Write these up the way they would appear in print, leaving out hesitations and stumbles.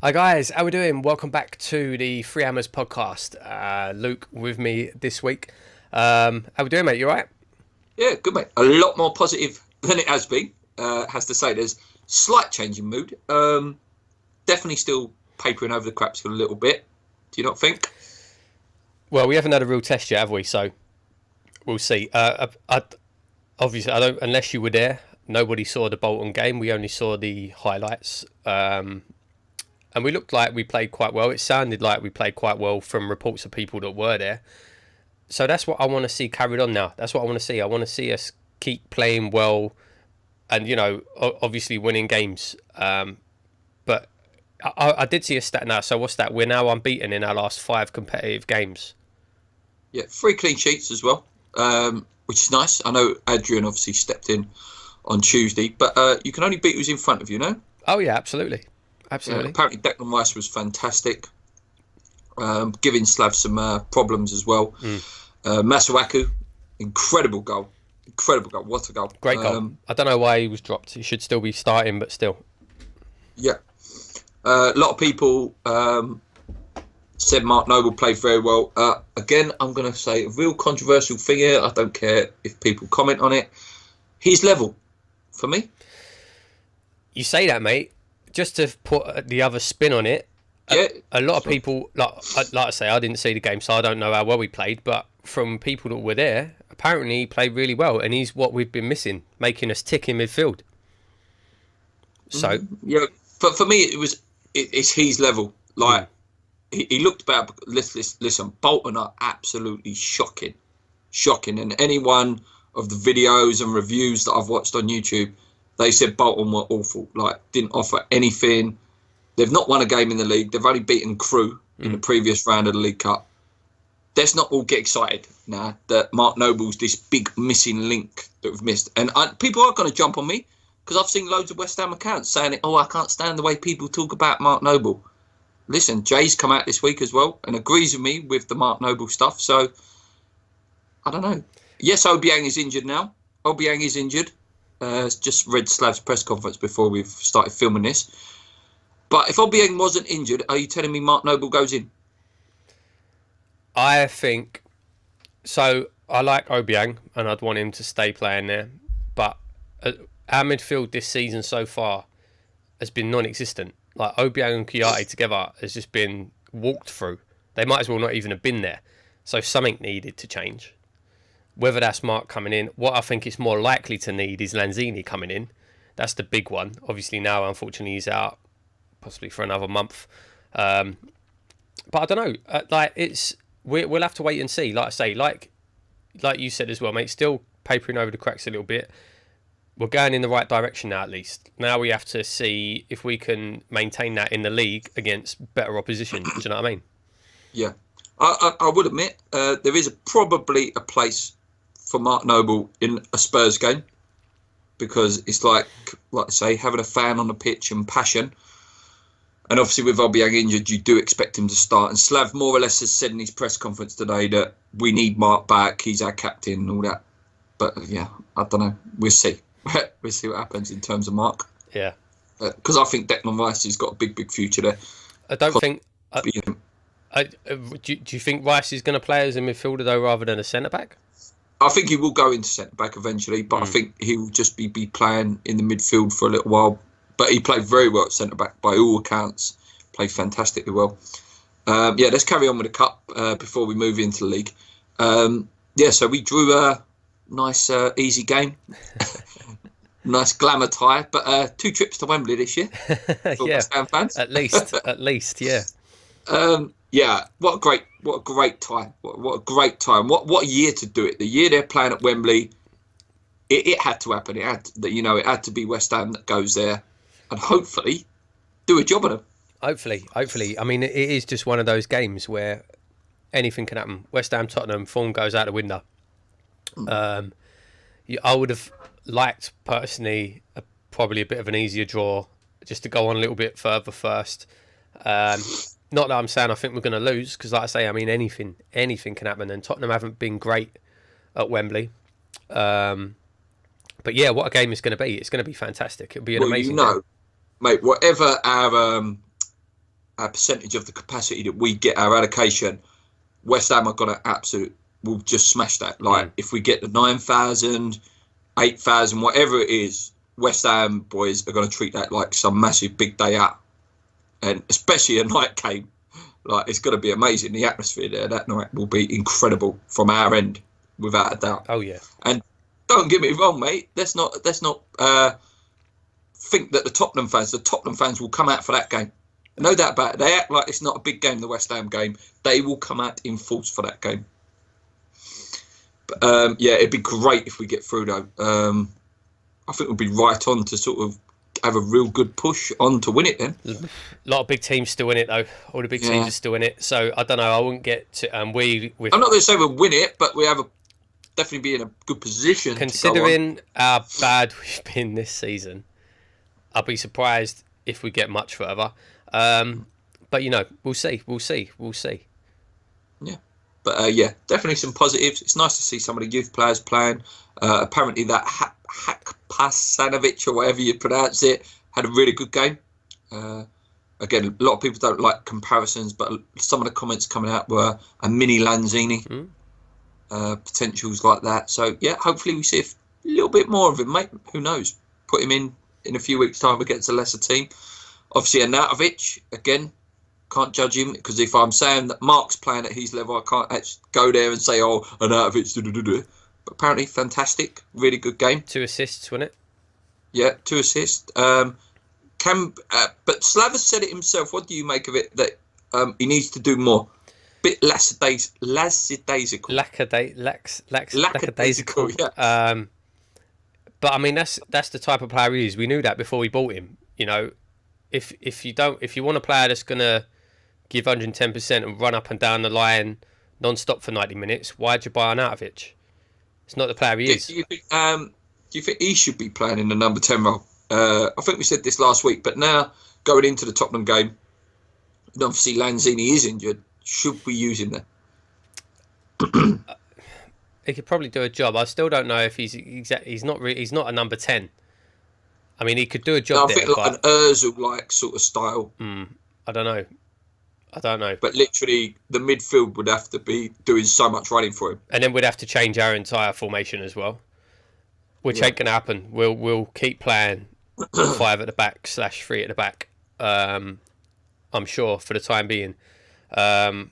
Hi guys, how we doing? Welcome back to the Three Hammers podcast. Luke with me this week. How we doing, mate? You alright? Yeah, good mate. A lot more positive than it has been. Has to say, there's slight change in mood. Definitely still papering over the cracks for a little bit. Do you not think? Well, we haven't had a real test yet, have we? So we'll see. Obviously, I don't. Unless you were there, nobody saw the Bolton game. We only saw the highlights. And we looked like we played quite well. It sounded like we played quite well from reports of people that were there. So that's what I want to see carried on now. That's what I want to see. I want to see us keep playing well and, obviously winning games. But I did see a stat now. So what's that? We're now unbeaten in our last 5 competitive games. Yeah, 3 clean sheets as well, which is nice. I know Adrian obviously stepped in on Tuesday, but you can only beat who's in front of you, no? Oh, yeah, absolutely. Absolutely. Apparently Declan Rice was fantastic, giving Slav some problems as well. Masuaku, incredible goal. What a goal. Great goal. I don't know why he was dropped. He should still be starting, but still. Yeah. A lot of people said Mark Noble played very well. Again, I'm going to say a real controversial thing here. I don't care if people comment on it. He's level for me. You say that, mate. Just to put the other spin on it, yeah, a lot of people, like I say, I didn't see the game, so I don't know how well he played, but from people that were there, apparently he played really well, and he's what we've been missing, making us tick in midfield. So yeah, for me, it's his level. Like he looked bad. Listen, Bolton are absolutely shocking, and any one of the videos and reviews that I've watched on YouTube, they said Bolton were awful, like didn't offer anything. They've not won a game in the league. They've only beaten Crewe in the previous round of the League Cup. Let's not all get excited now that Mark Noble's this big missing link that we've missed. And people are going to jump on me because I've seen loads of West Ham accounts saying, I can't stand the way people talk about Mark Noble. Listen, Jay's come out this week as well and agrees with me with the Mark Noble stuff. So, I don't know. Yes, Obiang is injured now. Obiang is injured. Just read Slav's press conference before we've started filming this. But if Obiang wasn't injured, are you telling me Mark Noble goes in? I think so. I like Obiang, and I'd want him to stay playing there. But our midfield this season so far has been non-existent. Like Obiang and Kouyaté together has just been walked through. They might as well not even have been there. So something needed to change. Whether that's Mark coming in, what I think it's more likely to need is Lanzini coming in. That's the big one. Obviously now, unfortunately, he's out, possibly for another month. But I don't know. We'll have to wait and see. Like I say, like you said as well, mate. Still papering over the cracks a little bit. We're going in the right direction now, at least. Now we have to see if we can maintain that in the league against better opposition. Do you know what I mean? Yeah, I would admit there is probably a place for Mark Noble in a Spurs game, because it's like I say, having a fan on the pitch and passion. And obviously with Obiang injured, you do expect him to start. And Slav more or less has said in his press conference today that we need Mark back, he's our captain and all that. But yeah, I don't know. We'll see. We'll see what happens in terms of Mark. Yeah. Because I think Declan Rice has got a big future there. I don't think... do you think Rice is going to play as a midfielder though, rather than a centre-back? I think he will go into centre-back eventually, but I think he will just be playing in the midfield for a little while. But he played very well at centre-back by all accounts. Played fantastically well. Let's carry on with the Cup before we move into the league. So we drew a nice, easy game. Nice glamour tie. But 2 trips to Wembley this year for West Ham fans. At least, yeah. What a great time. What a great time. What a year to do it. The year they're playing at Wembley, it had to happen. It had to be West Ham that goes there and hopefully do a job on them. Hopefully. I mean, it is just one of those games where anything can happen. West Ham, Tottenham, form goes out the window. I would have liked, personally, probably a bit of an easier draw, just to go on a little bit further first. Not that I'm saying I think we're going to lose, because like I say, I mean, anything can happen, and Tottenham haven't been great at Wembley. But yeah, what a game it's going to be. It's going to be fantastic. It'll be an amazing game. Mate, whatever our our percentage of the capacity that we get our allocation, West Ham are going to will just smash that. Like, if we get the 9,000, 8,000, whatever it is, West Ham boys are going to treat that like some massive big day out. And especially a night game. Like, it's going to be amazing. The atmosphere there that night will be incredible from our end, without a doubt. Oh, yeah. And don't get me wrong, mate. Let's not think that the Tottenham fans will come out for that game. No doubt about it. They act like it's not a big game, the West Ham game. They will come out in force for that game. But, yeah, it'd be great if we get through, though. I think we'll be right on to sort of have a real good push on to win it then. A lot of big teams still in it, though. All the big teams are still in it. So, I don't know. I wouldn't get to... I'm not going to say we'll win it, but we have definitely be in a good position. Considering how bad we've been this season, I'll be surprised if we get much further. But, you know, we'll see. Yeah. But, yeah, definitely some positives. It's nice to see some of the youth players playing. Apparently that Hakpasanovic, or whatever you pronounce it, had a really good game. Again, a lot of people don't like comparisons, but some of the comments coming out were a mini Lanzini. Potentials like that. So, yeah, hopefully we see a little bit more of him, mate. Who knows? Put him in a few weeks' time against a lesser team. Obviously, Arnautovic, again, can't judge him, because if I'm saying that Mark's playing at his level, I can't actually go there and say, oh, Arnautovic, but apparently fantastic, really good game. 2 assists, wasn't it? Yeah, 2 assists. But Slav has said it himself. What do you make of it, that he needs to do more? Bit lackadaisical. Lackadaisical, yeah. But I mean, that's the type of player he is. We knew that before we bought him. You know, if you want a player that's gonna give 110% and run up and down the line non-stop for 90 minutes, why'd you buy Arnautovic? It's not the player he is. Do you think he should be playing in the number 10 role? I think we said this last week, but now going into the Tottenham game, and obviously Lanzini is injured. Should we use him there? He could probably do a job. I still don't know if he's not a number 10. I mean, he could do a job. No, I think like an Ozil-like sort of style. I don't know. But literally, the midfield would have to be doing so much running for him, and then we'd have to change our entire formation as well, which ain't gonna happen. We'll keep playing 5 at the back / 3 at the back. I'm sure for the time being. I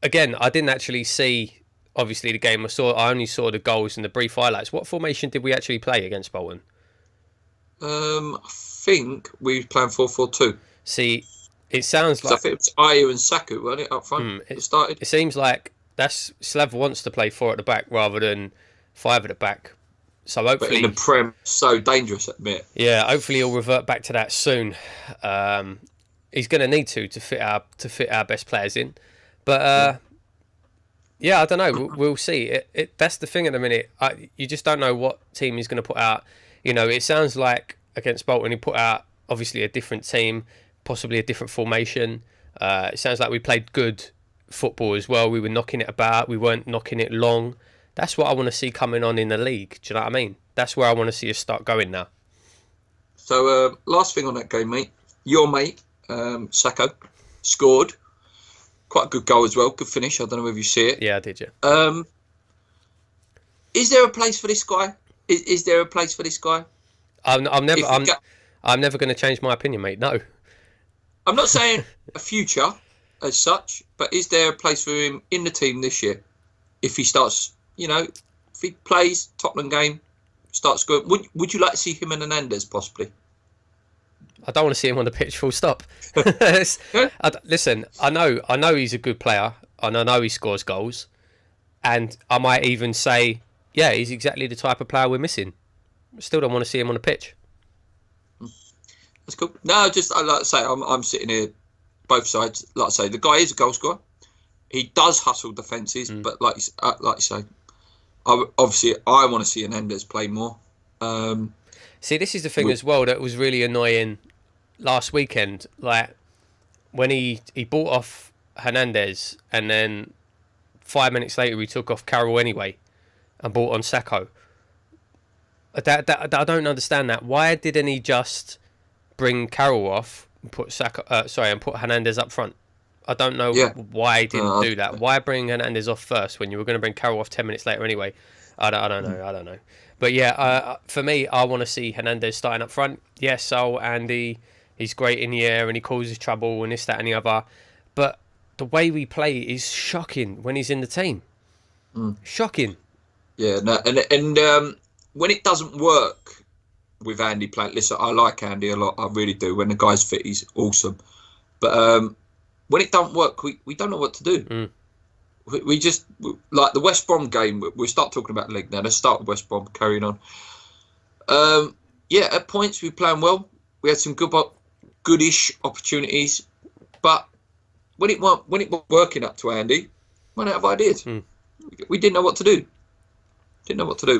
didn't actually see, obviously, the game. I only saw the goals and the brief highlights. What formation did we actually play against Bolton? I think we were playing 4-4-2. See, it sounds like... I think it was Ayew and Saku, wasn't it, up front? It started. It seems like Slav wants to play 4 at the back rather than 5 at the back. So hopefully... But in the Prem, so dangerous at the minute. Yeah, hopefully he'll revert back to that soon. He's going to need to fit our best players in. But yeah, I don't know. We'll see. That's the thing at the minute. You just don't know what team he's going to put out. You know, it sounds like against Bolton he put out obviously a different team, possibly a different formation. It sounds like we played good football as well. We were knocking it about. We weren't knocking it long. That's what I want to see coming on in the league. Do you know what I mean? That's where I want to see us start going now. So last thing on that game, mate. Your mate, Sacco, scored. Quite a good goal as well. Good finish. I don't know if you see it. Yeah, I did, yeah. Is there a place for this guy? Is there a place for this guy? I'm never going to change my opinion, mate. No. I'm not saying a future as such, but is there a place for him in the team this year? If he starts, if he plays Tottenham game, starts going, would you like to see him and Hernandez possibly? I don't want to see him on the pitch. Full stop. Listen, I know he's a good player, and I know he scores goals, and I might even say, yeah, he's exactly the type of player we're missing. Still don't want to see him on the pitch. That's cool. No, I like to say I'm sitting here, both sides. Like I say, the guy is a goal scorer. He does hustle defences, but like you say, obviously I want to see Hernandez play more. See, this is the thing as well that was really annoying last weekend. Like when he bought off Hernandez, and then 5 minutes later he took off Carroll anyway, and bought on Sacco. I don't understand that. Why didn't he just bring Carroll off and put and put Hernandez up front. I don't know why he didn't do that. Why bring Hernandez off first when you were going to bring Carroll off 10 minutes later anyway? I don't know. But yeah, for me, I want to see Hernandez starting up front. Yes, Andy, he's great in the air and he causes trouble and this, that and the other. But the way we play is shocking when he's in the team. Shocking. Yeah, no, and when it doesn't work with Andy playing, listen, I like Andy a lot. I really do. When the guy's fit, he's awesome. But when it don't work, we don't know what to do. We just, like the West Brom game, we'll start talking about the league now. Let's start with West Brom, carrying on. At points we were playing well. We had some goodish opportunities. But when it weren't working up to Andy, we ran out of ideas. We didn't know what to do.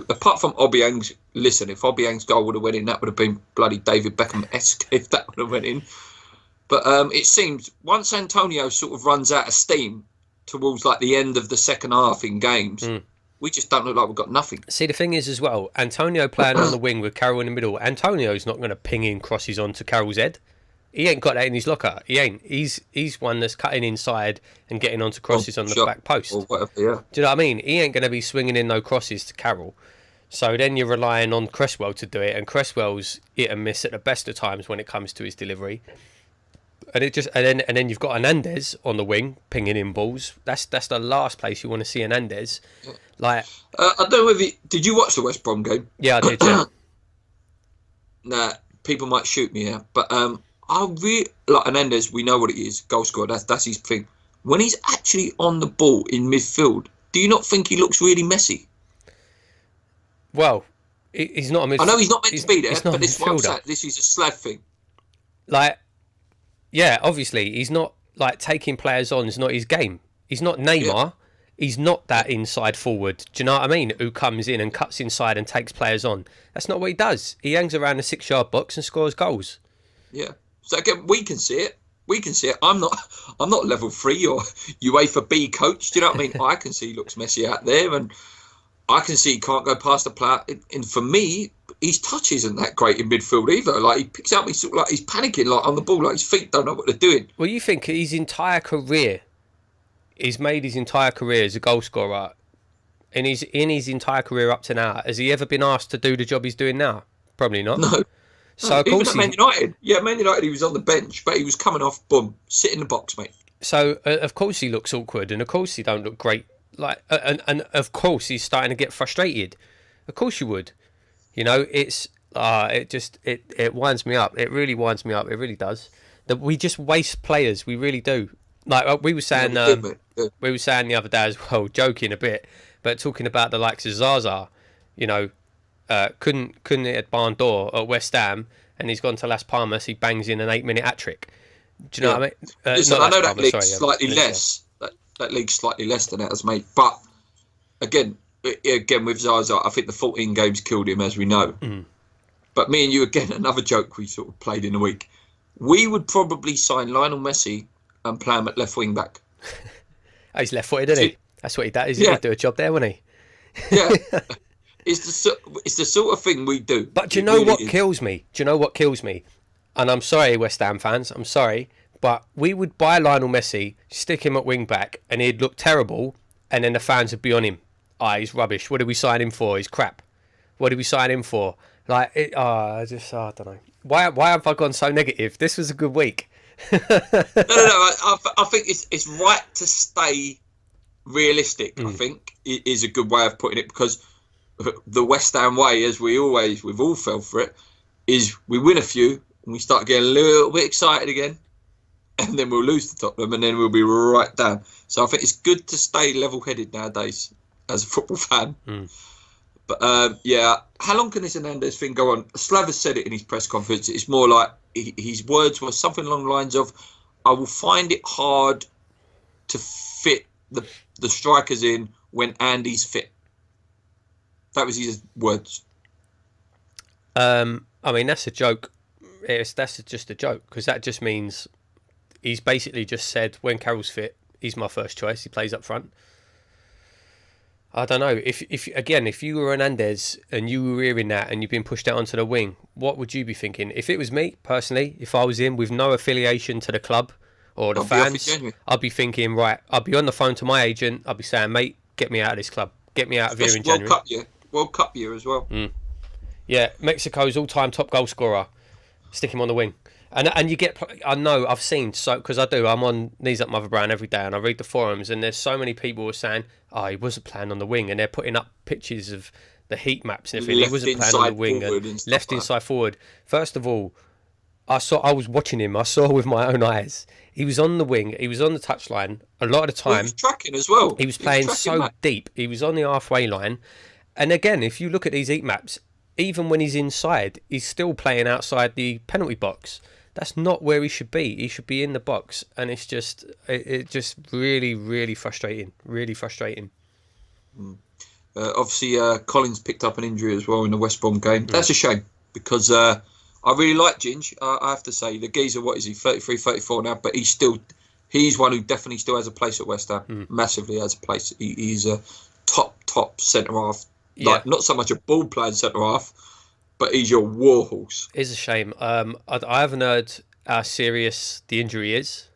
Apart from Obiang's, listen, if Obiang's goal would have went in, that would have been bloody David Beckham-esque if that would have went in. But it seems once Antonio sort of runs out of steam towards like the end of the second half in games, we just don't look like we've got nothing. See, the thing is as well, Antonio playing on the wing with Carroll in the middle, Antonio's not going to ping in crosses onto Carroll's head. He ain't got that in his locker. He ain't. He's one that's cutting inside and getting onto crosses on the back post. Or whatever, yeah. Do you know what I mean? He ain't going to be swinging in no crosses to Carroll. So then you're relying on Cresswell to do it, and Cresswell's hit and miss at the best of times when it comes to his delivery. And then you've got Hernandez on the wing pinging in balls. That's the last place you want to see Hernandez. Like I don't know if did you watch the West Brom game? Yeah, I did. Yeah. Nah, people might shoot me here, but I really like Hernandez. We know what it is, goal scorer. That's his thing. When he's actually on the ball in midfield, do you not think he looks really messy? Well, he's not a midfielder. I know he's not meant to be there, but this is what I'm midfielder. saying. This is a slag thing. Like, yeah, obviously he's not like taking players on. It's not his game. He's not Neymar. Yeah. He's not that inside forward. Do you know what I mean? Who comes in and cuts inside and takes players on. That's not what he does. He hangs around the 6-yard box and scores goals. Yeah. So again, we can see it. I'm not level 3 or UEFA B coach. Do you know what I mean? I can see he looks messy out there, and I can see he can't go past the player. And for me, his touch isn't that great in midfield either. Like he picks up, he's sort of like he's panicking, like on the ball, like his feet don't know what they're doing. Well, you think his entire career, he's made his entire career as a goal scorer, and he's in his entire career up to now. Has he ever been asked to do the job he's doing now? Probably not. No. So of course, Man United. Yeah, Man United. He was on the bench, but he was coming off. Boom, sit in the box, mate. So of course he looks awkward, and of course he don't look great. Like, and of course he's starting to get frustrated. Of course you would. You know, it's it winds me up. It really winds me up. It really does. That we just waste players. We really do. Like we were saying, we were saying the other day as well, joking a bit, but talking about the likes of Zaza. You know, couldn't hit at barn door at West Ham, and he's gone to Las Palmas. He bangs in an 8-minute hat-trick. Do you know what I mean? Listen, I know that league's slightly less. That league's slightly less than ours, mate. But again with Zaza, I think the 14 games killed him, as we know. But me and you, again, another joke we sort of played in a week. We would probably sign Lionel Messi and play him at left wing back. Oh, he's left-footed, isn't he? That's what he does. He'd do a job there, wouldn't he? Yeah. It's the sort of thing we do. But do you know what kills me? Do you know what kills me? And I'm sorry, West Ham fans. I'm sorry. But we would buy Lionel Messi, stick him at wing back, and he'd look terrible, and then the fans would be on him. He's rubbish. What did we sign him for? He's crap. What did we sign him for? Like, I don't know. Why have I gone so negative? This was a good week. No. I think it's right to stay realistic. I think is a good way of putting it, because the West Ham way, as we've all fell for it, is we win a few and we start getting a little bit excited again, and then we'll lose to Tottenham, and then we'll be right down. So I think it's good to stay level-headed nowadays as a football fan. But how long can this Hernandez thing go on? Slav has said it in his press conference. It's more like his words were something along the lines of, "I will find it hard to fit the strikers in when Andy's fit." That was his words. I mean, that's a joke. That's just a joke, because that just means he's basically just said, when Carroll's fit, he's my first choice. He plays up front. I don't know. If you were Hernandez and you were hearing that and you've been pushed out onto the wing, what would you be thinking? If it was me personally, if I was in with no affiliation to the club or the I'll be off in fans, January. I'd be thinking, right, I'd be on the phone to my agent. I'd be saying, mate, get me out of this club. Get me out of here Especially in January. World Cup year as well. Yeah, Mexico's all-time top goal scorer. Stick him on the wing. And you get, I know, I've seen, so because I do, I'm on Knees Up Mother Brown every day and I read the forums and there's so many people who are saying, oh, he wasn't playing on the wing, and they're putting up pictures of the heat maps and everything. He wasn't playing on the wing and left inside forward. First of all, I was watching him, I saw with my own eyes. He was on the wing, he was on the touchline a lot of the time. He was tracking as well. He was playing so deep. He was on the halfway line. And again, if you look at these heat maps, even when he's inside, he's still playing outside the penalty box. That's not where he should be. He should be in the box, and it's just really, really frustrating. Really frustrating. Obviously, Collins picked up an injury as well in the West Brom game. That's a shame because I really like Ginge. I have to say, the geezer, what is he, 33, 34 now? But he's one who definitely still has a place at West Ham. Massively has a place. He's a top centre half. Yeah. Like, not so much a ball playing centre half, but he's your warhorse. It's a shame. I haven't heard how serious the injury is.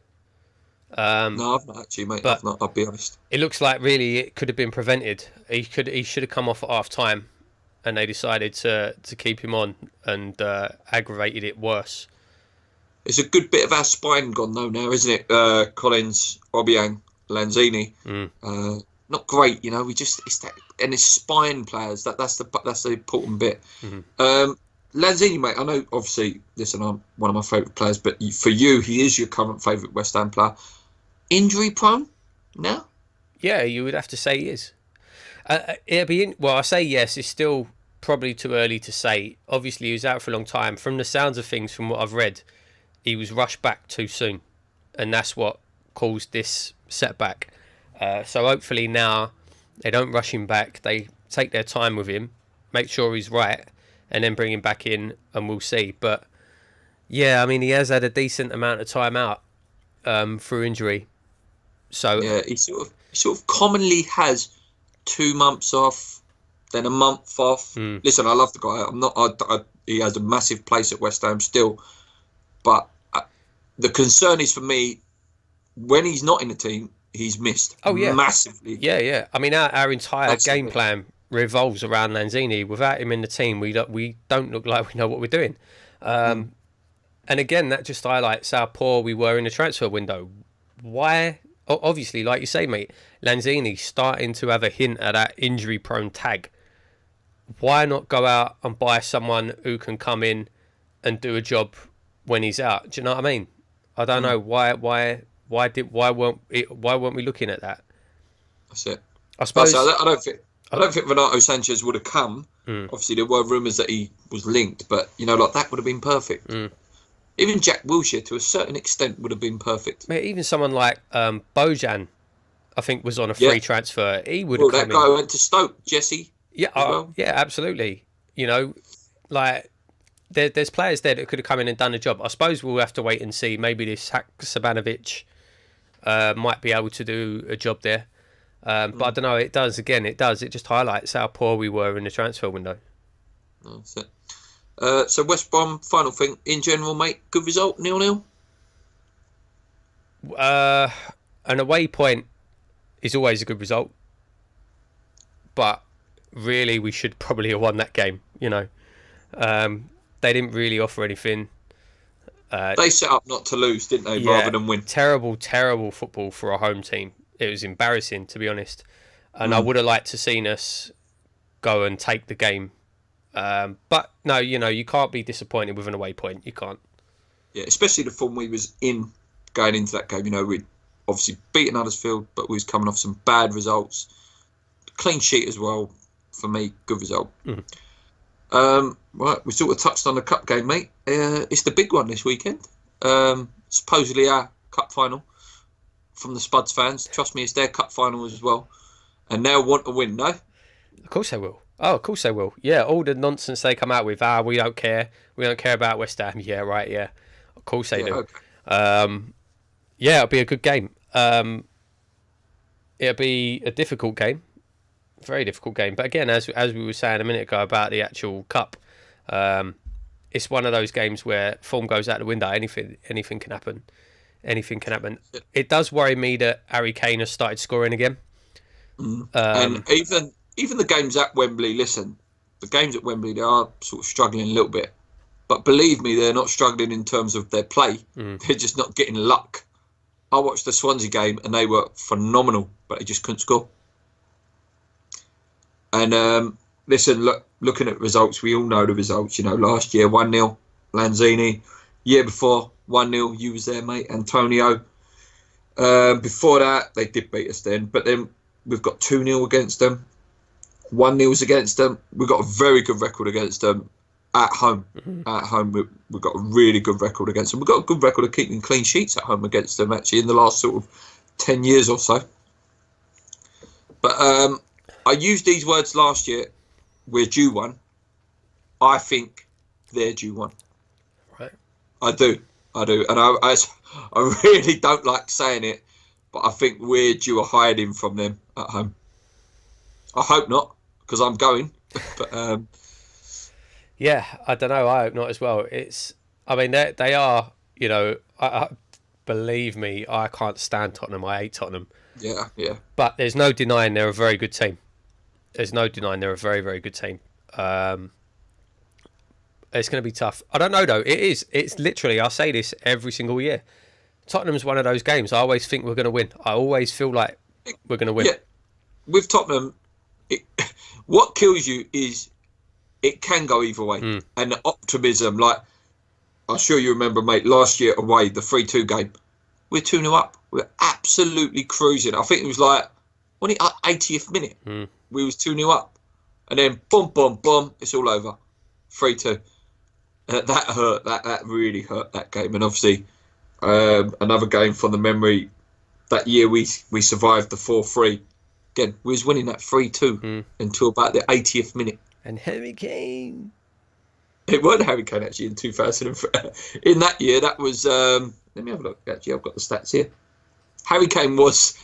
No, I've not actually, mate. I've not. I'll be honest. It looks like really it could have been prevented. He should have come off at half time, and they decided to keep him on and aggravated it worse. It's a good bit of our spine gone though now, isn't it? Collins, Obiang, Lanzini. Not great, you know. It's that, and it's spine players. That's the important bit. Lanzini, mate. I know, obviously, listen, I'm one of my favourite players, but for you, he is your current favourite West Ham player. Injury prone now? Yeah, you would have to say he is. Well, I say yes. It's still probably too early to say. Obviously, he was out for a long time. From the sounds of things, from what I've read, he was rushed back too soon, and that's what caused this setback. So hopefully now they don't rush him back. They take their time with him, make sure he's right, and then bring him back in, and we'll see. But yeah, I mean, he has had a decent amount of time out through injury. So yeah, he sort of commonly has 2 months off, then a month off. Listen, I love the guy. I'm not. He has a massive place at West Ham still, but the concern is for me when he's not in the team. He's missed massively. Yeah. I mean, our entire game plan revolves around Lanzini. Without him in the team, we don't look like we know what we're doing. And again, that just highlights how poor we were in the transfer window. Why? Obviously, like you say, mate, Lanzini starting to have a hint at that injury-prone tag. Why not go out and buy someone who can come in and do a job when he's out? Do you know what I mean? I don't know why weren't we looking at that? That's it. I suppose I don't think Renato Sanchez would have come. Obviously, there were rumours that he was linked, but like that would have been perfect. Even Jack Wilshere, to a certain extent, would have been perfect. Mate, even someone like Bojan, I think, was on a free transfer. He would have come in. That guy went to Stoke, Jesse. Yeah, yeah, absolutely. Like there's players there that could have come in and done the job. I suppose we'll have to wait and see. Maybe this Sabanovic might be able to do a job there. But I don't know. It does. It just highlights how poor we were in the transfer window. That's it. So West Brom, final thing. In general, mate, good result, 0-0? An away point is always a good result. But really, we should probably have won that game, They didn't really offer anything. They set up not to lose, didn't they, rather than win? Terrible football for a home team. It was embarrassing, to be honest. And I would have liked to seen us go and take the game. But no, you can't be disappointed with an away point. You can't. Yeah, especially the form we was in going into that game. We'd obviously beaten Huddersfield, but we was coming off some bad results. Clean sheet as well, for me, good result. Right, we sort of touched on the cup game, mate. It's the big one this weekend. Supposedly our cup final from the Spuds fans. Trust me, it's their cup final as well. And they'll want to win, no? Of course they will. Oh, of course they will. Yeah, all the nonsense they come out with. We don't care. We don't care about West Ham. Yeah, right, yeah. Of course they do. Okay. Yeah, it'll be a good game. It'll be a difficult game very difficult game. But again, as we were saying a minute ago about the actual cup, it's one of those games where form goes out the window. Anything can happen. Anything can happen. It does worry me that Harry Kane has started scoring again. And even the games at Wembley, listen, the games at Wembley, they are sort of struggling a little bit. But believe me, they're not struggling in terms of their play. They're just not getting luck. I watched the Swansea game and they were phenomenal, but they just couldn't score. And listen, looking at results, we all know the results. You know, last year 1-0, Lanzini. Year before 1-0, you was there, mate, Antonio. Before that, they did beat us then, but then we've got 2-0 against them. 1-0 against them. We've got a very good record against them at home. At home, we've got a really good record against them. We've got a good record of keeping clean sheets at home against them, actually, in the last sort of 10 years or so. But I used these words last year. We're due one. I think they're due one. Right. I do. And I really don't like saying it, but I think we're due a hiding from them at home. I hope not, because I'm going. But yeah, I don't know. I hope not as well. I mean, they are, you know, believe me, I can't stand Tottenham. I hate Tottenham. Yeah. But there's no denying they're a very good team. There's no denying they're a very, very good team. It's going to be tough. I don't know, though. It's literally, I say this every single year. Tottenham's one of those games. I always think we're going to win. I always feel like we're going to win. Yeah. With Tottenham, what kills you is it can go either way. And the optimism, like, I'm sure you remember, mate, last year away, the 3-2 game. We're 2-0 up. We're absolutely cruising. I think it was like, when it 80th minute, we was 2-0 up. And then, boom, boom, boom, it's all over. 3-2. That hurt. That really hurt, that game. And obviously, another game from the memory, that year we survived the 4-3. Again, we was winning that 3-2 until about the 80th minute. And Harry Kane. It weren't Harry Kane, actually, in 2003. In that year, that was... let me have a look, actually. I've got the stats here. Harry Kane was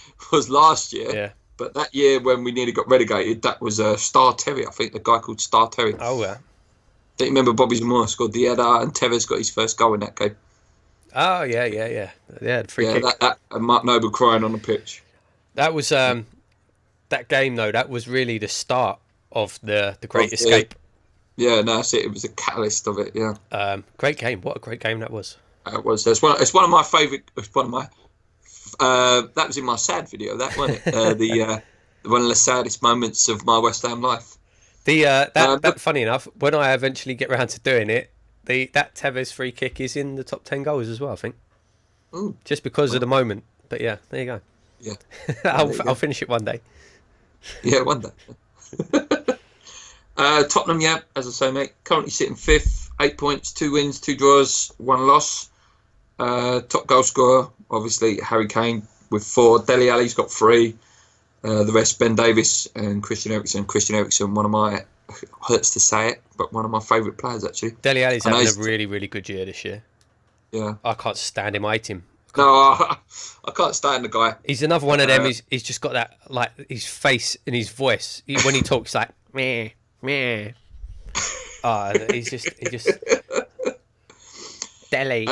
last year. Yeah. But that year when we nearly got relegated, that was Star Terry, I think, a guy called Star Terry. Oh, yeah. Don't you remember Bobby Zamora scored the header and Tevez got his first goal in that game? Oh, yeah. Yeah, the free kick. That and Mark Noble crying on the pitch. That was... that game, though, that was really the start of the Great Escape. Yeah, no, that's it. It was a catalyst of it, yeah. Great game. What a great game that was. It was. It's one of my favourite... that was in my sad video, that wasn't it? One of the saddest moments of my West Ham life. Funny enough, when I eventually get round to doing it, that Tevez free kick is in the top 10 goals as well, I think. Ooh. Just because of the moment. But yeah, there you go. Yeah. I'll finish it one day. Yeah, one day. Tottenham, yeah, as I say, mate, currently sitting 5th, 8 points, 2 wins, 2 draws, 1 loss. Top goal scorer, obviously, Harry Kane with 4. Dele Alli's got 3. The rest, Ben Davis and Christian Eriksen. Christian Eriksen, one of my, hurts to say it, but one of my favourite players, actually. Dele Alli's having a really, really good year this year. Yeah. I can't stand him. I hate him. No, I can't stand the guy. He's another one of them. He's just got that, like, his face and his voice. When he talks, like, meh, meh. He's just Dele.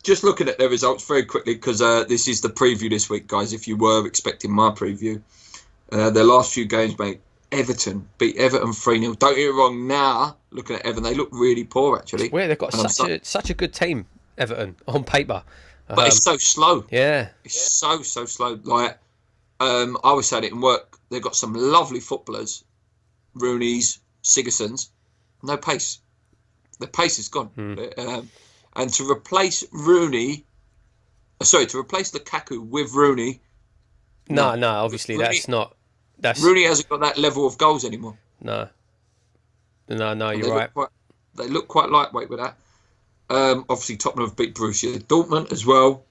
Just looking at their results very quickly, because this is the preview this week, guys. If you were expecting my preview, their last few games, mate. Everton beat Everton 3-0. Don't get me wrong. Now looking at Everton, they look really poor, actually. Well, they've got such a good team, Everton, on paper. But it's so slow. Yeah, it's so slow. Like I was saying it in work. They've got some lovely footballers, Rooney's, Sigurdsson's. No pace. The pace is gone. And to replace Lukaku with Rooney. No, obviously Rooney, that's not. Rooney hasn't got that level of goals anymore. No, you're right. They look quite lightweight with that. Obviously, Tottenham have beat Borussia Dortmund as well.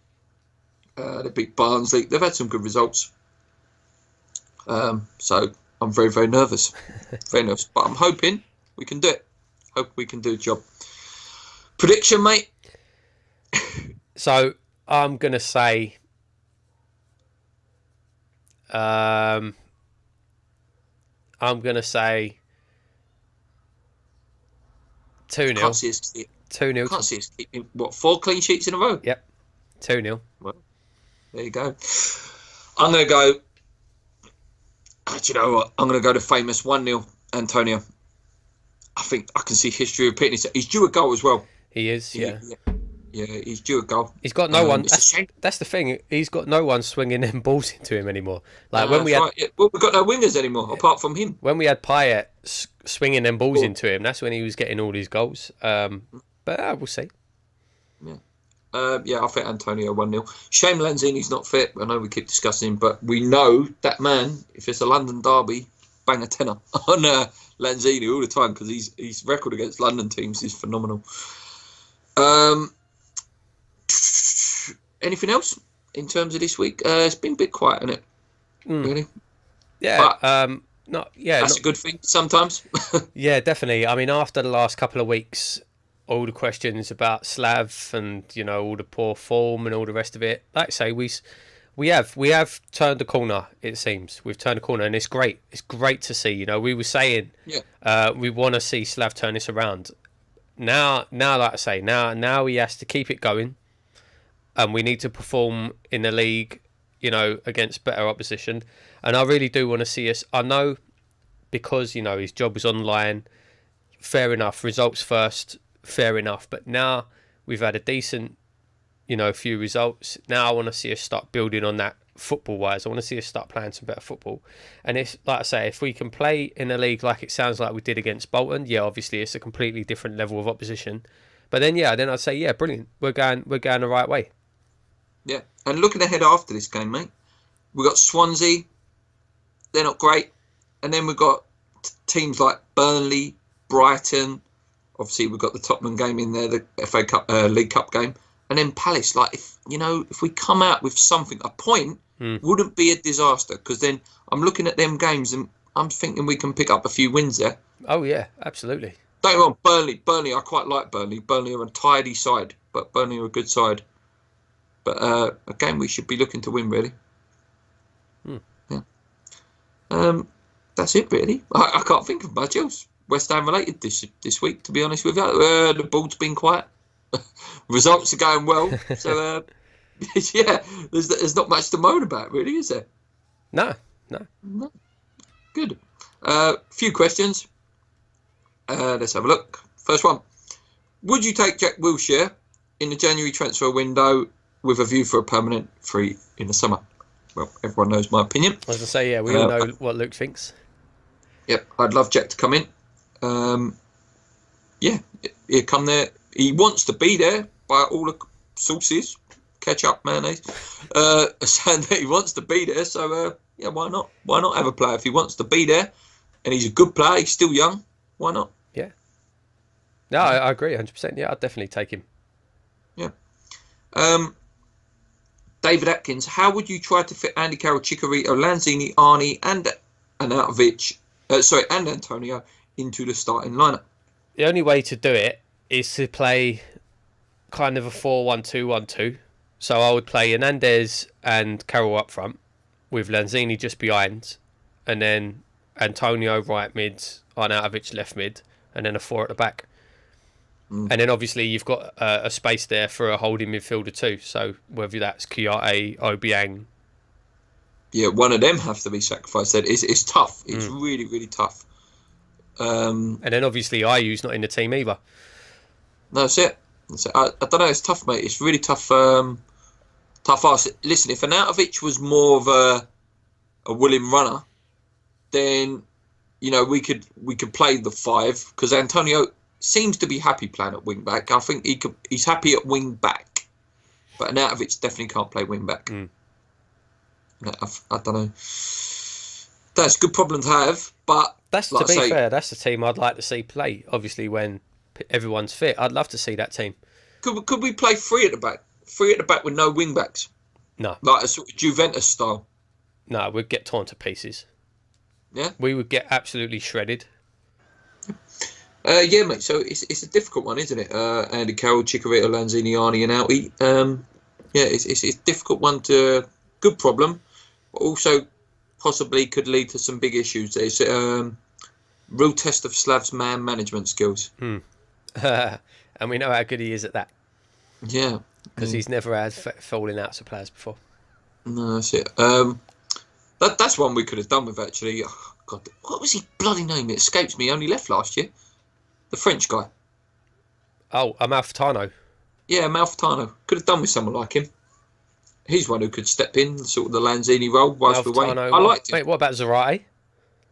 They beat Barnsley. They've had some good results. So I'm very, very nervous. Very nervous. But I'm hoping we can do it. Hope we can do a job. Prediction, mate? So I'm going to say I'm going to say 2-0. Can't see us. 2-0. Can't see us keeping, 4 clean sheets in a row? Yep. 2-0. Well, there you go. I'm going to go. Do you know what? I'm going to go to famous 1-0 Antonio. I think I can see history repeating itself. He's due a goal as well. He is, yeah. Yeah, he's due a goal. He's got no one. It's a shame. That's the thing. He's got no one swinging them balls into him anymore. Like Well, we've got no wingers anymore apart from him. When we had Payet swinging them balls into him, that's when he was getting all these goals. But we'll see. Yeah, I think Antonio 1-0. Shame Lanzini's not fit. I know we keep discussing him, but we know that man, if it's a London derby, bang a tenner on Lanzini all the time because his record against London teams is phenomenal. Anything else in terms of this week? It's been a bit quiet, isn't it? Really? Yeah. But that's a good thing sometimes. Yeah, definitely. I mean, after the last couple of weeks, all the questions about Slav and all the poor form and all the rest of it. Like I say, we have turned the corner. It seems we've turned the corner, and it's great. It's great to see. We were saying, we want to see Slav turn this around. Now, like I say, now he has to keep it going, and we need to perform in the league, against better opposition. And I really do want to see us. I know because his job is online. Fair enough. Results first. Fair enough. But now we've had a decent, few results. Now I want to see us start building on that football-wise. I want to see us start playing some better football. And it's like I say, if we can play in a league like it sounds like we did against Bolton, obviously it's a completely different level of opposition. But then I'd say brilliant. We're going the right way. Yeah, and looking ahead after this game, mate, we've got Swansea. They're not great. And then we've got teams like Burnley, Brighton. Obviously, we've got the Tottenham game in there, the FA Cup, League Cup game. And then Palace. Like, if we come out with something, a point wouldn't be a disaster. Because then I'm looking at them games and I'm thinking we can pick up a few wins there. Oh, yeah, absolutely. Don't get me wrong, Burnley, I quite like Burnley. Burnley are a tidy side, but Burnley are a good side. But a game we should be looking to win, really. Yeah. That's it, really. I can't think of much else West Ham related this week, to be honest with you. The board's been quiet. Results are going well. So, there's not much to moan about, really, is there? No. Good. Few questions. Let's have a look. First one. Would you take Jack Wilshere in the January transfer window with a view for a permanent free in the summer? Well, everyone knows my opinion. I was going to say, we all know what Luke thinks. Yep, I'd love Jack to come in. He'll come there. He wants to be there by all the sources, ketchup, mayonnaise. Saying that he wants to be there, so why not? Why not have a player if he wants to be there? And he's a good player. He's still young. Why not? Yeah. No, I agree 100%. Yeah, I'd definitely take him. Yeah. David Atkins, how would you try to fit Andy Carroll, Chicharito, Lanzini, Arnie, and Arnautovic, and Antonio into the starting lineup? The only way to do it is to play kind of a 4-1-2-1-2. So I would play Hernandez and Carroll up front with Lanzini just behind, and then Antonio right mid, Arnautovic left mid, and then a 4 at the back. And then obviously you've got a space there for a holding midfielder too. So whether that's Kouyaté, Obiang. Yeah, one of them have to be sacrificed. It's tough. It's really, really tough. And then obviously Ayu's not in the team either. No, that's it. I don't know. It's tough, mate. It's really tough. Tough ask. Listen, if Arnautovic was more of a willing runner, then we could play the 5 because Antonio seems to be happy playing at wing back. I think he's happy at wing back, but Arnautovic definitely can't play wing back. I don't know. That's a good problem to have, but to be fair, that's the team I'd like to see play. Obviously, when everyone's fit, I'd love to see that team. Could we play 3 at the back? 3 at the back with no wing backs? No, like a sort of Juventus style. No, we'd get torn to pieces. Yeah, we would get absolutely shredded. Yeah, mate. So it's a difficult one, isn't it? Andy Carroll, Chicharito, Lanzini, Arnie, and Outy. It's a difficult one to. Good problem, but also possibly could lead to some big issues. It's real test of Slav's man management skills. And we know how good he is at that. Yeah. Because he's never had falling outs of players before. No, that's it. That's one we could have done with, actually. Oh, God, what was his bloody name? It escapes me. He only left last year. The French guy. Oh, Amalfitano. Yeah, Amalfitano. Could have done with someone like him. He's one who could step in, sort of the Lanzini role whilst we're waiting. I liked him. Wait, what about Zarate?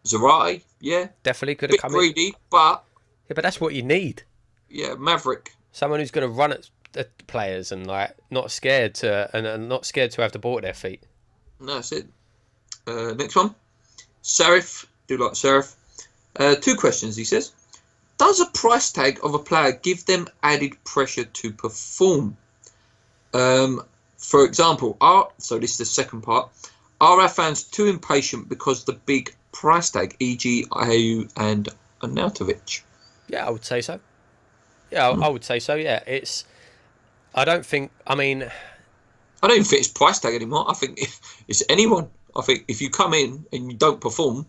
Zarate, yeah. Definitely could have come greedy, in. But... Yeah, but that's what you need. Yeah, maverick. Someone who's going to run at players and not scared to have the ball at their feet. No, that's it. Next one. Serif. Do like Serif. 2 questions, he says. Does a price tag of a player give them added pressure to perform? For example, so this is the second part. Are our fans too impatient because the big price tag, e.g. Ayew and Arnautovic? Yeah, I would say so. Yeah, I would say so, yeah. I don't even think it's price tag anymore. I think it's anyone. I think if you come in and you don't perform,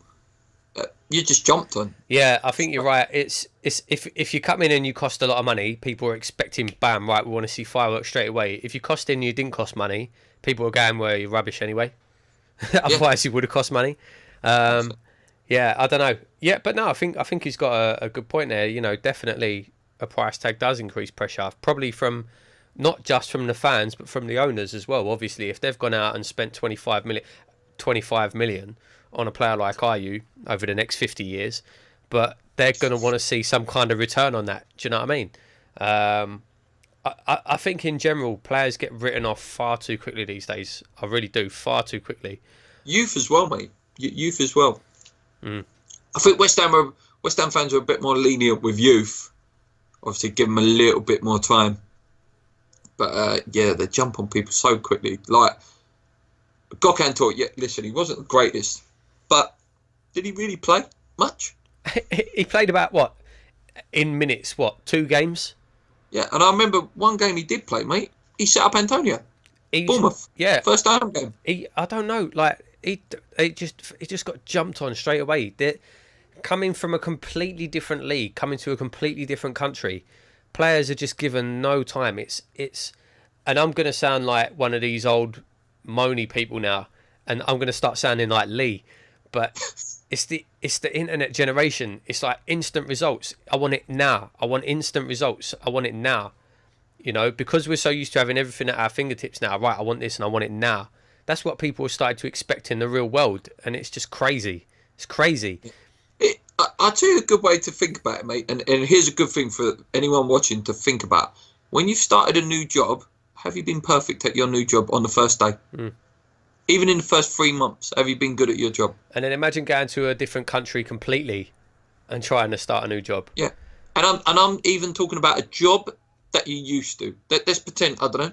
you're just jumped on. Yeah, I think you're right. It's if you come in and you cost a lot of money, people are expecting, bam, right, we want to see fireworks straight away. If you cost in and you didn't cost money, people are going, well, you're rubbish anyway. Otherwise, you would have cost money. Yeah, I don't know. Yeah, but no, I think he's got a good point there. You know, definitely a price tag does increase pressure, probably from not just from the fans, but from the owners as well. Obviously, if they've gone out and spent 25 million on a player like Ayew over the next 50 years, but they're going to want to see some kind of return on that. Do you know what I mean? I think in general, players get written off far too quickly these days. I really do, far too quickly. Youth as well, mate. Youth as well. Mm. I think West Ham fans are a bit more lenient with youth. Obviously, give them a little bit more time. But yeah, they jump on people so quickly. Like Gokhan, yeah, listen, he wasn't the greatest, but did he really play much? He played about what in minutes? What, 2 games? Yeah, and I remember one game he did play, mate. He set up Antonio. Bournemouth. Yeah, first home game. I don't know, like he just got jumped on straight away. They're coming from a completely different league, coming to a completely different country. Players are just given no time. It's, and I'm gonna sound like one of these old moany people now, and I'm gonna start sounding like Lee, but it's the internet generation. It's like instant results. I want it now. I want instant results. I want it now. You know, because we're so used to having everything at our fingertips now. Right, I want this and I want it now. That's what people are starting to expect in the real world, and it's just crazy. It's crazy. I'll tell you a good way to think about it, mate. And here's a good thing for anyone watching to think about. When you've started a new job, have you been perfect at your new job on the first day? Mm. Even in the first 3 months, have you been good at your job? And then imagine going to a different country completely and trying to start a new job. Yeah. And I'm even talking about a job that you used to. Let's pretend, I don't know,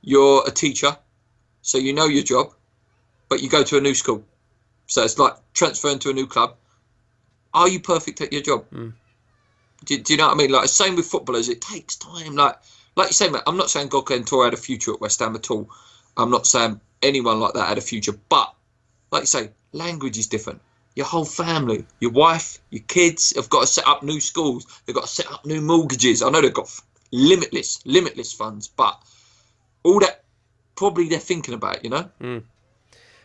you're a teacher, so you know your job, but you go to a new school. So it's like transferring to a new club. Are you perfect at your job? Mm. Do you know what I mean? Like, same with footballers. It takes time. Like you say, mate, I'm not saying Gokhan had a future at West Ham at all. I'm not saying anyone like that had a future. But, like you say, language is different. Your whole family, your wife, your kids have got to set up new schools. They've got to set up new mortgages. I know they've got limitless funds, but all that probably they're thinking about, you know? Mm.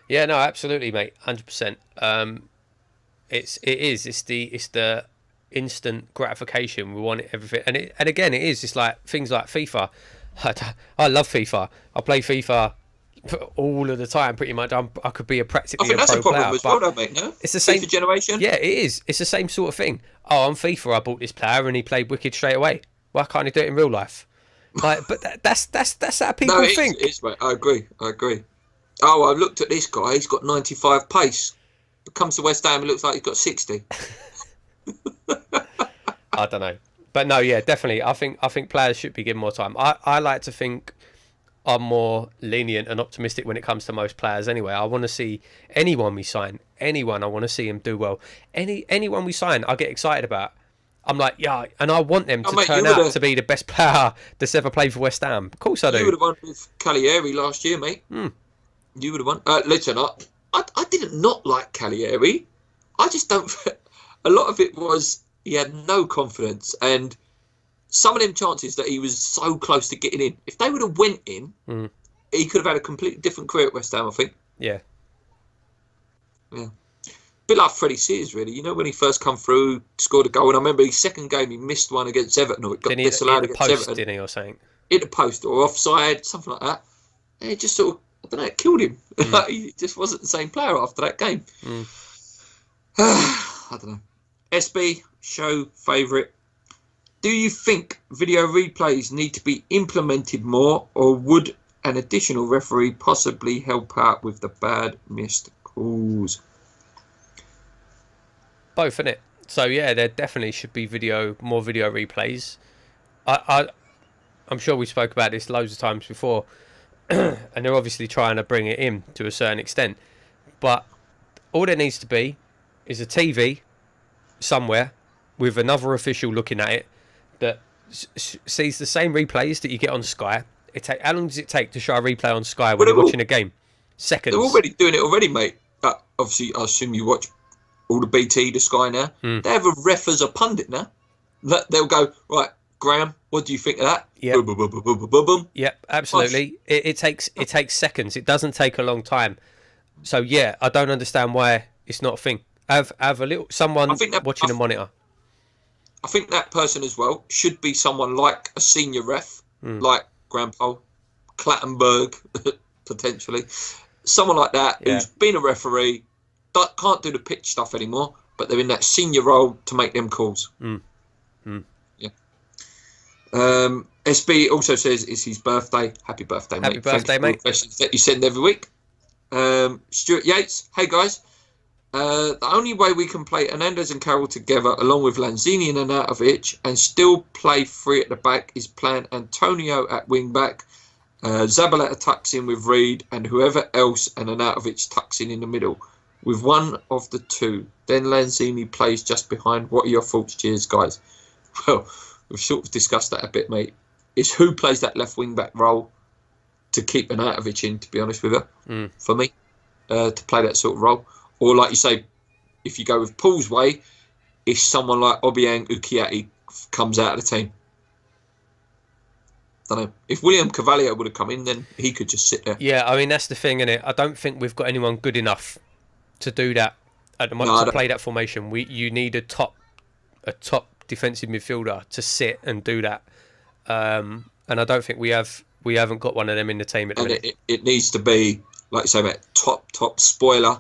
Yeah, no, absolutely, mate. 100%. It's the instant gratification. We want everything, and again, it is. It's like things like FIFA. I love FIFA. I play FIFA all of the time, pretty much. I could be practically I think that's pro a problem player, as well, though, mate. No, it's the same FIFA generation. Yeah, it is. It's the same sort of thing. Oh, on FIFA, I bought this player and he played wicked straight away. Why can't he do it in real life? Like, but that's how people think. It is, mate. I agree. Oh, I looked at this guy. He's got 95 pace. Comes to West Ham, it looks like he's got 60. I don't know, but no, yeah, definitely. I think players should be given more time. I like to think I'm more lenient and optimistic when it comes to most players. Anyway, I want to see anyone we sign. I want to see him do well. Anyone we sign, I get excited about. I'm like, yeah, and I want them to turn out to be the best player that's ever played for West Ham. Of course I do. You would have won with Cagliari last year, mate. You would have won. Listen, I didn't not like Cagliari. I just don't. A lot of it was he had no confidence, and some of them chances that he was so close to getting in. If they would have went in, he could have had a completely different career at West Ham, I think. Yeah. Bit like Freddie Sears, really. You know, when he first come through, scored a goal, and I remember his second game he missed one against Everton, or it got disallowed against Everton. Didn't he, or something? Hit the post or offside, something like that. And it just sort of, I don't know, it killed him. He just wasn't the same player after that game. I don't know. SB, show favourite. Do you think video replays need to be implemented more, or would an additional referee possibly help out with the bad missed calls? Both, innit? So yeah, there definitely should be more video replays. I'm sure we spoke about this loads of times before, and they're obviously trying to bring it in to a certain extent. But all there needs to be is a TV somewhere with another official looking at it that sees the same replays that you get on Sky. How long does it take to show a replay on Sky when you're watching a game? Seconds. They're already doing it already, mate. Obviously, I assume you watch all the BT, the Sky now. They have a ref as a pundit now. They'll go, right, Graham, what do you think of that? Yeah. Boom, boom, boom, boom, boom, boom, boom. Yep, absolutely. It takes seconds. It doesn't take a long time. So yeah, I don't understand why it's not a thing. Have a little someone watching the monitor. I think that person as well should be someone like a senior ref, like Grandpa, Clattenburg, potentially. Someone like that who's been a referee, can't do the pitch stuff anymore, but they're in that senior role to make them calls. Yeah. SB also says it's his birthday. Happy birthday, mate. Happy birthday, mate. For the questions that you send every week. Stuart Yates, hey guys. The only way we can play Hernandez and Carroll together along with Lanzini and Arnautovic and still play three at the back is playing Antonio at wing back, Zabaleta tucks in with Reed, and whoever else and Arnautovic tucks in the middle with one of the two. Then Lanzini plays just behind. What are your thoughts? Cheers, guys. Well, we've sort of discussed that a bit, mate. It's who plays that left wing back role to keep Arnautovic in, to be honest with you, for me, to play that sort of role. Or like you say, if you go with Paul's way, if someone like Obiang Ukiati comes out of the team. Don't know. If William Cavalier would have come in, then he could just sit there. Yeah, I mean, that's the thing, innit? I don't think we've got anyone good enough to do that at the moment, to play that formation. You need a top defensive midfielder to sit and do that. And I don't think we haven't got one of them in the team at the minute. It needs to be, like you say, mate, top spoiler,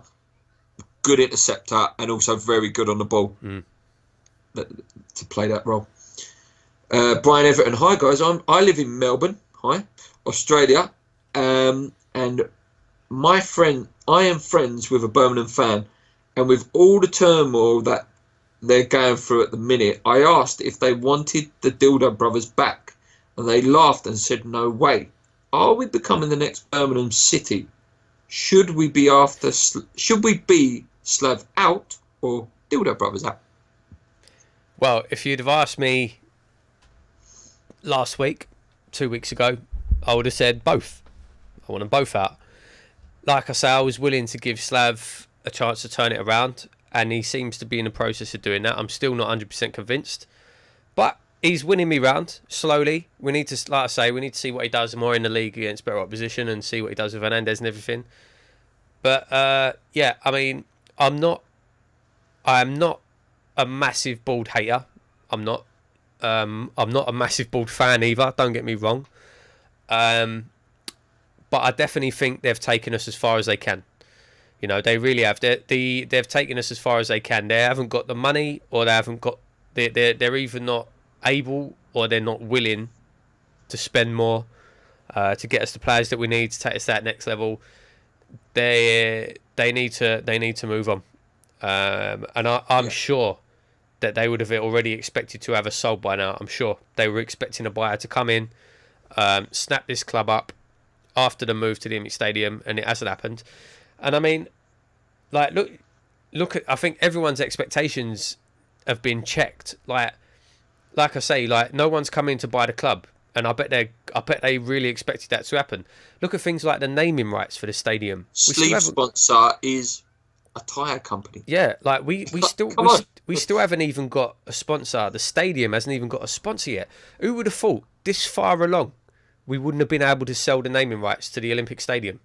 good interceptor, and also very good on the ball to play that role. Brian Everton, hi guys, I live in Melbourne, hi, Australia, and I am friends with a Birmingham fan, and with all the turmoil that they're going through at the minute, I asked if they wanted the Dildo brothers back, and they laughed and said no way. Are we becoming the next Birmingham City? Should we be Slav out or Dildo brothers out? Well, if you'd have asked me last week, 2 weeks ago, I would have said both. I want them both out. Like I say, I was willing to give Slav a chance to turn it around, and he seems to be in the process of doing that. I'm still not 100% convinced, but he's winning me round slowly. We need to, like I say, we need to see what he does more in the league against better opposition and see what he does with Hernandez and everything. But yeah, I mean, I am not a massive bald hater. I'm not a massive bald fan either. Don't get me wrong. But I definitely think they've taken us as far as they can. You know, they really have. They've taken us as far as they can. They haven't got the money, or they haven't got. They're either not able or they're not willing to spend more to get us the players that we need to take us to that next level. They need to move on, and I'm sure that they would have already expected to have us sold by now. I'm sure they were expecting a buyer to come in, snap this club up after the move to the Emirates Stadium, and it hasn't happened. And I mean, like, look at. I think everyone's expectations have been checked. Like I say, like, no one's come in to buy the club. and I bet they really expected that to happen. Look at things like the naming rights for the stadium. Sleeve sponsor is a tyre company. Yeah, like we still haven't even got a sponsor. The stadium hasn't even got a sponsor yet. Who would have thought this far along we wouldn't have been able to sell the naming rights to the Olympic Stadium?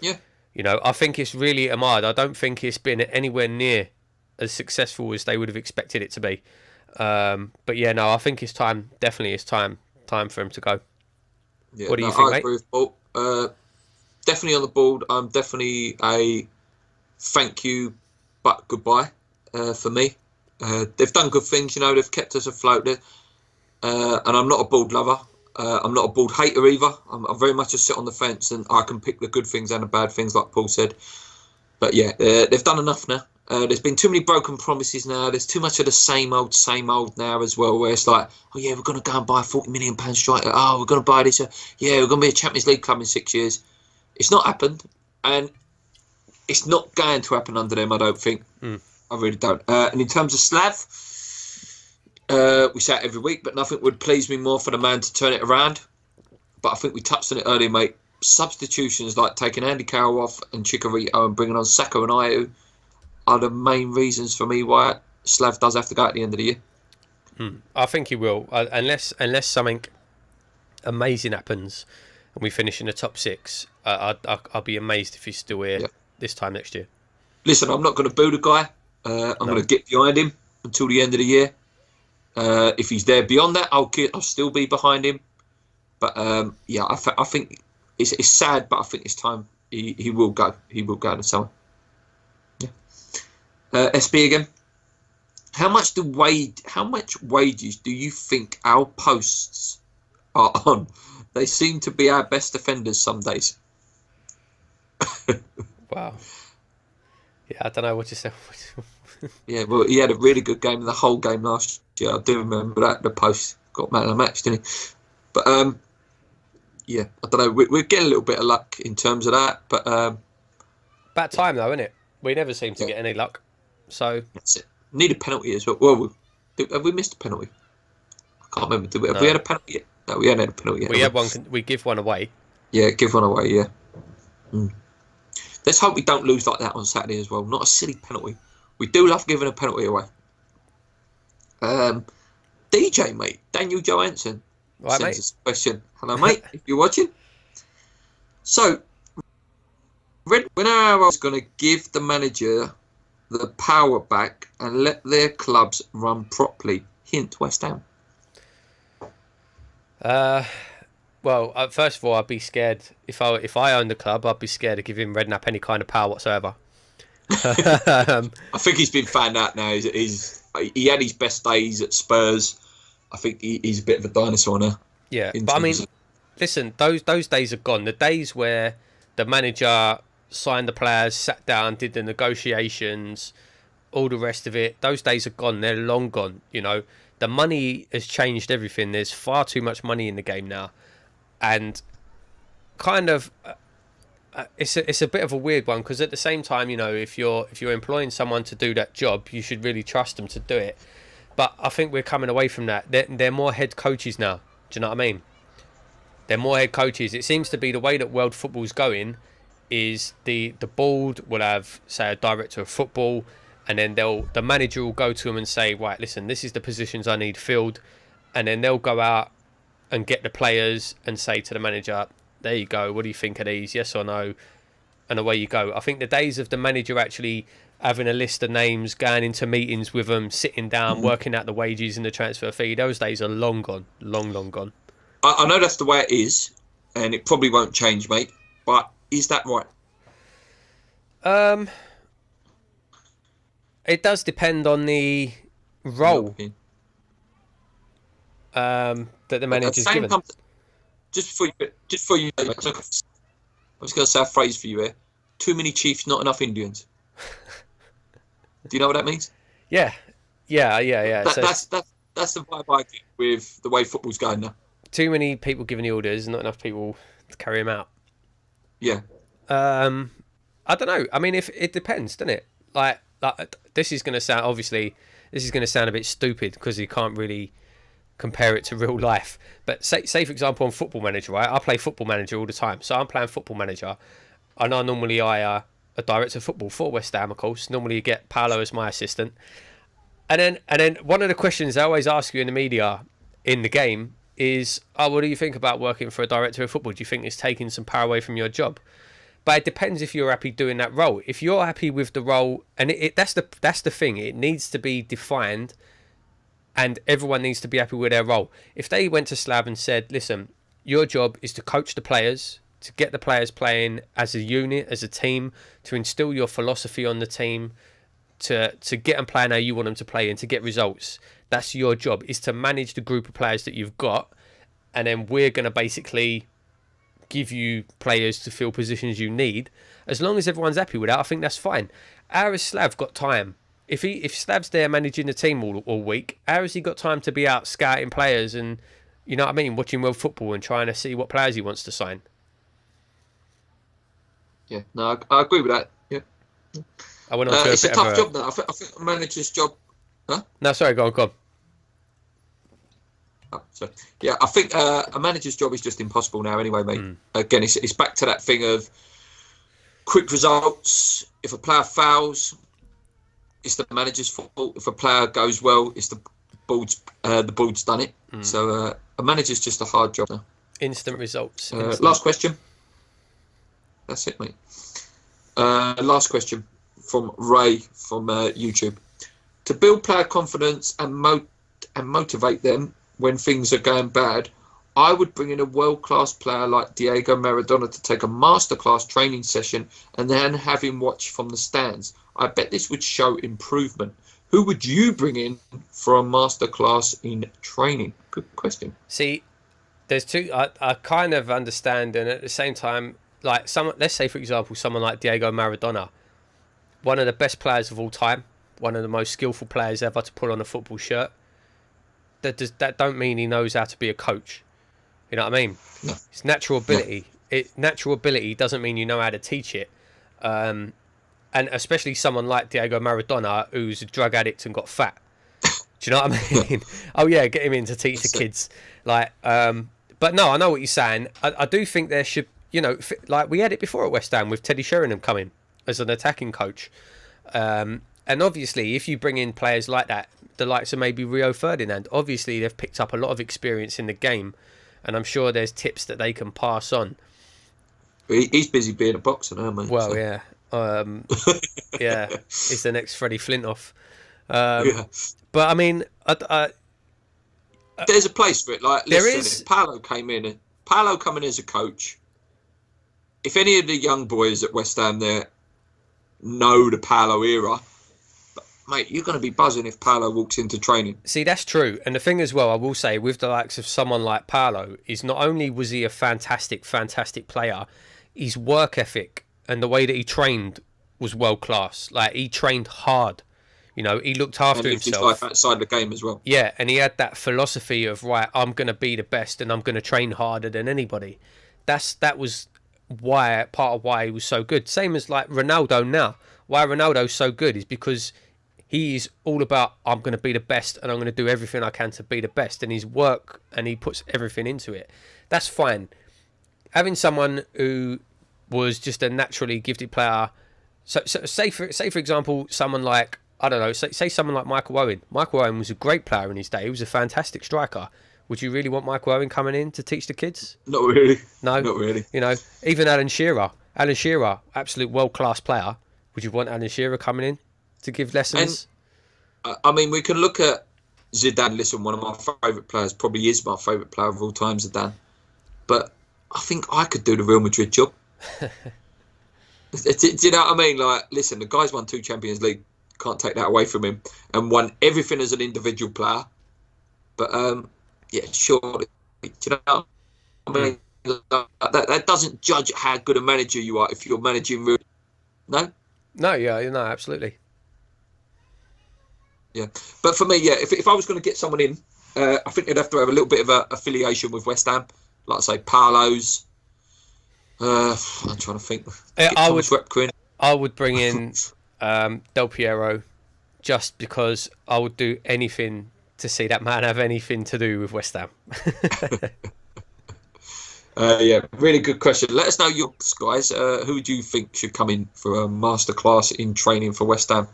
Yeah. You know, I think it's really hard. I don't think it's been anywhere near as successful as they would have expected it to be. But yeah, no, I think it's time. Definitely, it's time for him to go. Yeah, what do you think, mate? Agree with Bolt. Definitely on the board. I'm definitely a thank you, but goodbye for me. They've done good things, you know. They've kept us afloat there. And I'm not a board lover. I'm not a board hater either. I'm very much a sit on the fence, and I can pick the good things and the bad things, like Paul said. But yeah, they've done enough now. There's been too many broken promises now. There's too much of the same old now as well, where it's like, oh yeah, we're going to go and buy a £40 million striker. Oh, we're going to buy this. Yeah, we're going to be a Champions League club in 6 years. It's not happened, and it's not going to happen under them, I don't think. I really don't. And in terms of Slav, we say it every week, but nothing would please me more for the man to turn it around. But I think we touched on it earlier, mate. Substitutions like taking Andy Carroll off and Chicharito and bringing on Saka and Ayew are the main reasons for me why Slav does have to go at the end of the year. I think he will, unless something amazing happens and we finish in the top 6. I'll be amazed if he's still here this time next year. Listen, I'm not going to boo the guy. I'm going to get behind him until the end of the year. If he's there beyond that, I'll still be behind him. But yeah, I think it's sad, but I think it's time he will go. He will go in the summer. Yeah. SB again. How much wages do you think our posts are on? They seem to be our best defenders some days. Wow. Yeah, I don't know what to say. Yeah, well, he had a really good game in the whole game last year. I do remember that. The post got man of the match, didn't he? But yeah, I don't know. We're getting a little bit of luck in terms of that. But about time though, isn't it? We never seem to get any luck. So that's it. Need a penalty as well. Well, have we missed a penalty? I can't remember. Have we had a penalty yet? No, we haven't had a penalty yet. We had one. We give one away. Yeah, give one away. Yeah. Let's hope we don't lose like that on Saturday as well. Not a silly penalty. We do love giving a penalty away. DJ, mate, Daniel Johansson sends us a question. Hello, mate, if you're watching. So, when I was going to give the manager the power back and let their clubs run properly. Hint, West Ham. Well, first of all, I'd be scared if I owned the club. I'd be scared of giving Redknapp any kind of power whatsoever. I think he's been found out now. He had his best days at Spurs. I think he's a bit of a dinosaur now. Yeah, but I mean, listen, those days are gone. The days where the manager signed the players, sat down, did the negotiations, all the rest of it, those days are gone. They're long gone. You know, the money has changed everything. There's far too much money in the game now, and kind of. It's a bit of a weird one because at the same time, you know, if you're employing someone to do that job, you should really trust them to do it. But I think we're coming away from that. They're more head coaches now. Do you know what I mean? They're more head coaches. It seems to be the way that world football's going. Is the board will have, say, a director of football, and then the manager will go to them and say, right, listen, this is the positions I need filled, and then they'll go out and get the players and say to the manager, there you go, what do you think of these, yes or no, and away you go. I think the days of the manager actually having a list of names, going into meetings with them, sitting down, working out the wages and the transfer fee, those days are long gone, long gone. I know that's the way it is, and it probably won't change, mate, but is that right? It does depend on the role that the manager's given. Just before you, I was going to say a phrase for you here. Too many chiefs, not enough Indians. Do you know what that means? Yeah. That's the vibe I get with the way football's going now. Too many people giving the orders, not enough people to carry them out. Yeah. I don't know. I mean, if it depends, doesn't it? Like this is going to sound a bit stupid because you can't really compare it to real life. But say for example on Football Manager, right? I play Football Manager all the time, so I'm playing Football Manager, and I normally hire a director of football for West Ham, of course. Normally you get Paolo as my assistant, and then one of the questions I always ask you in the media in the game is, oh, what do you think about working for a director of football? Do you think it's taking some power away from your job? But it depends if you're happy doing that role. If you're happy with the role, and that's the thing, it needs to be defined, and everyone needs to be happy with their role. If they went to Slav and said, listen, your job is to coach the players, to get the players playing as a unit, as a team, to instill your philosophy on the team, to get them playing how you want them to play and to get results. That's your job, is to manage the group of players that you've got, and then we're going to basically give you players to fill positions you need. As long as everyone's happy with that, I think that's fine. How has Slav got time? If Slav's there managing the team all week, how has he got time to be out scouting players and, you know what I mean, watching world football and trying to see what players he wants to sign? Yeah, no, I agree with that. Yeah, I went on to it's a tough job now. I think a manager's job. Huh? No, sorry, go on. Oh, sorry. Yeah, I think a manager's job is just impossible now. Anyway, mate. Again, it's back to that thing of quick results. If a player fouls, it's the manager's fault. If a player goes well, it's the board's done it. So a manager's just a hard job now. Instant results. Last question. That's it, mate. Last question from Ray from YouTube. To build player confidence and motivate them when things are going bad, I would bring in a world-class player like Diego Maradona to take a masterclass training session and then have him watch from the stands. I bet this would show improvement. Who would you bring in for a masterclass in training? Good question. See, there's two. I kind of understand, and at the same time, like let's say for example, someone like Diego Maradona, one of the best players of all time, one of the most skillful players ever to put on a football shirt. That don't mean he knows how to be a coach. You know what I mean? No. It's natural ability. Natural ability doesn't mean you know how to teach it. And especially someone like Diego Maradona, who's a drug addict and got fat. Do you know what I mean? Oh yeah, get him in to teach the kids. Like, but no, I know what you're saying. I do think there should, you know, like we had it before at West Ham with Teddy Sheringham coming as an attacking coach. And obviously, if you bring in players like that, the likes of maybe Rio Ferdinand, obviously they've picked up a lot of experience in the game, and I'm sure there's tips that they can pass on. He's busy being a boxer now, man. Well, so. Yeah. Yeah, it's the next Freddie Flintoff. Yeah. But I mean, there's a place for it. Like, listen, there is. If Paolo coming as a coach, if any of the young boys at West Ham there know the Paolo era, mate, you're going to be buzzing if Paolo walks into training. See, that's true. And the thing as well, I will say, with the likes of someone like Paolo, is not only was he a fantastic player, his work ethic and the way that he trained was world class. Like, he trained hard. You know, he looked after himself. His life outside the game as well. Yeah, and he had that philosophy of, right, I'm going to be the best and I'm going to train harder than anybody. That was part of why he was so good. Same as like Ronaldo now. Why Ronaldo's so good is because he's all about, I'm going to be the best and I'm going to do everything I can to be the best. And his work, and he puts everything into it. That's fine. Having someone who was just a naturally gifted player. So say for example, someone like, I don't know, say someone like Michael Owen. Michael Owen was a great player in his day. He was a fantastic striker. Would you really want Michael Owen coming in to teach the kids? Not really. No, not really. You know, even Alan Shearer, absolute world-class player. Would you want Alan Shearer coming in to give lessons? And, I mean, we can look at Zidane. Listen, one of my favourite players, probably is my favourite player of all time, Zidane. But I think I could do the Real Madrid job. Do you know what I mean? Like, listen, the guy's won 2 Champions League. Can't take that away from him, and won everything as an individual player. But yeah, surely, do you know what I mean? That doesn't judge how good a manager you are if you're managing. No, yeah, no, absolutely. Yeah, but for me, yeah, if I was going to get someone in, I think they'd have to have a little bit of an affiliation with West Ham, like say Paolo's. I'm trying to think. I would bring in Del Piero, just because I would do anything to see that man have anything to do with West Ham. Yeah, really good question. Let us know yours, guys. Who do you think should come in for a masterclass in training for West Ham?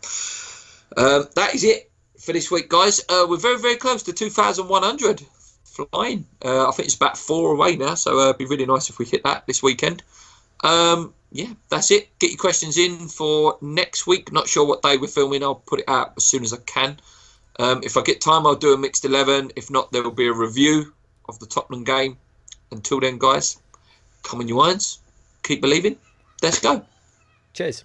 That is it for this week, guys. We're very, very close to 2,100. Flying. I think it's about 4 away now, so it'd be really nice if we hit that this weekend. Yeah, that's it. Get your questions in for next week. Not sure what day we're filming. I'll put it out as soon as I can. If I get time, I'll do a mixed 11. If not, there will be a review of the Tottenham game. Until then, guys, come on, you irons. Keep believing. Let's go. Cheers.